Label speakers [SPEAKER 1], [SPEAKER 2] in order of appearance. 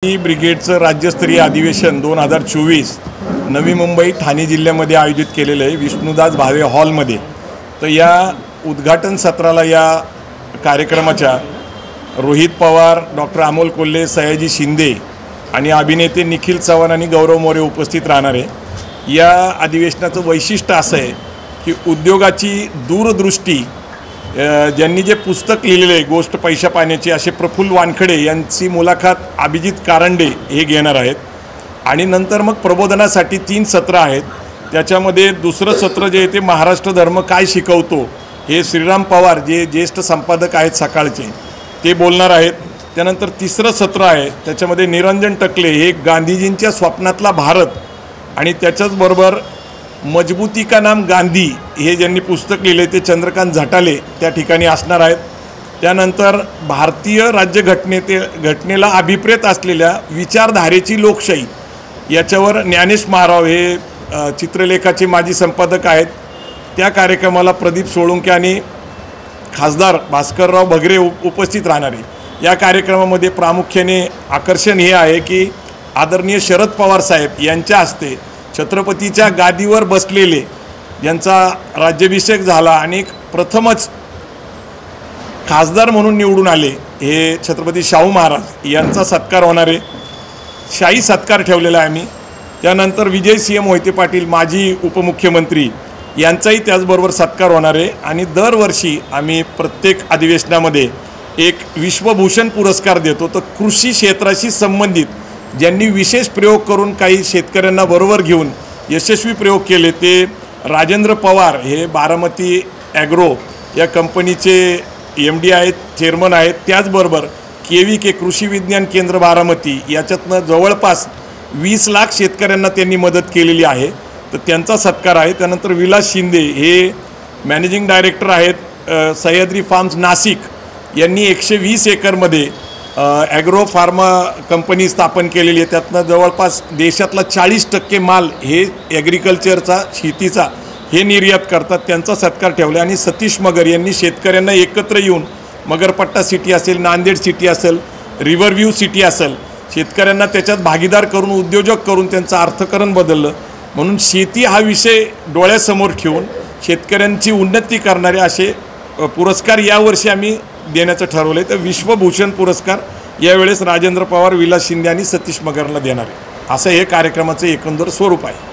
[SPEAKER 1] ब्रिगेडचं राज्यस्तरीय अधिवेशन 2024 नवी मुंबई ठाणे जिल्ह्यामध्ये आयोजित केलेलं आहे विष्णुदास भावे हॉलमध्ये। तर या उद्घाटन सत्राला या कार्यक्रमाच्या रोहित पवार, डॉक्टर अमोल कोल्हे, सयाजी शिंदे आणि अभिनेते निखिल चव्हाण आणि गौरव मोरे उपस्थित राहणार आहे। या अधिवेशनाचं वैशिष्ट्य असं आहे की उद्योगाची दूरदृष्टी ज्यांनी जे पुस्तक लिहिलेले आहे गोष्ट पैशा पाण्याची असे प्रफुल्ल वानखडे यांची मुलाखत अभिजित कारंडे हे घेणार आहेत। आणि नंतर मग प्रबोधनासाठी 3 सत्र आहेत। त्याच्यामध्ये दुसरं सत्र जे आहे ते महाराष्ट्र धर्म काय शिकवतो हे श्रीराम पवार जे ज्येष्ठ संपादक आहेत सकाळचे ते बोलणार आहेत। त्यानंतर तिसरं सत्र आहे त्याच्यामध्ये निरंजन टकले हे गांधीजींच्या स्वप्नातला भारत आणि त्याच्याचबरोबर मजबूती का नाम गांधी हे ज्यांनी पुस्तक लिहिले ते चंद्रकांत झटाले त्या ठिकाणी असणार आहेत। त्यानंतर भारतीय राज्यघटनेला अभिप्रेत असलेल्या विचारधारेची लोकशाही याच्यावर ज्ञानेश महाराव हे चित्रलेखाचे माजी संपादक आहेत। त्या कार्यक्रमाला प्रदीप सोळुंके आणि खासदार भास्करराव भगरे उपस्थित राहणार आहे। या कार्यक्रमामध्ये प्रामुख्याने आकर्षण हे आहे की आदरणीय शरद पवार साहेब यांच्या हस्ते छत्रपतीच्या गादीवर बसलेले यांचा राज्याभिषेक झाला आणि प्रथमच खासदार म्हणून निवडून आले हे छत्रपती शाहू महाराज यांचा सत्कार होणार आहे। शाही सत्कार ठेवलेला आहे आम्ही। त्यानंतर विजयसिंह मोहिते पाटील माजी उपमुख्यमंत्री यांचाही त्याचबरोबर सत्कार होणार आहे। आणि दरवर्षी आम्ही प्रत्येक अधिवेशनामध्ये एक विश्वभूषण पुरस्कार देतो। तर कृषी क्षेत्राशी संबंधित ज्यांनी विशेष प्रयोग करून काही शेतकऱ्यांना बरोबर घेऊन यशस्वी प्रयोग केले ते राजेंद्र पवार हे बारामती ॲग्रो या कंपनीचे MD आहेत, चेअरमन आहेत। त्याचबरोबर KVK कृषी विज्ञान केंद्र बारामती याच्यातनं जवळपास 20 लाख शेतकऱ्यांना त्यांनी मदत केलेली आहे तर त्यांचा सत्कार आहे। त्यानंतर विलास शिंदे हे मॅनेजिंग डायरेक्टर आहेत सह्याद्री फार्म्स नाशिक यांनी 120 एकरमध्ये ॲग्रो फार्मा कंपनी स्थापन केलेली आहे। त्यातनं जवळपास देशातला 40% माल हे ॲग्रिकल्चरचा शेतीचा हे निर्यात करतात त्यांचा सत्कार ठेवला। आणि सतीश मगर यांनी शेतकऱ्यांना एकत्र येऊन मगरपट्टा सिटी असेल, नांदेड सिटी असेल, रिव्हरव्ह्यू सिटी असेल शेतकऱ्यांना त्याच्यात भागीदार करून उद्योजक करून त्यांचं अर्थकारण बदललं। म्हणून शेती हा विषय डोळ्यासमोर ठेवून शेतकऱ्यांची उन्नती करणारे असे पुरस्कार यावर्षी आम्ही देण्याचं ठरवलं आहे। तर विश्वभूषण पुरस्कार यावेळेस राजेंद्र पवार, विलास शिंदे आणि सतीश मगरला देणार आहे असं हे कार्यक्रमाचं एकंदर स्वरूप आहे।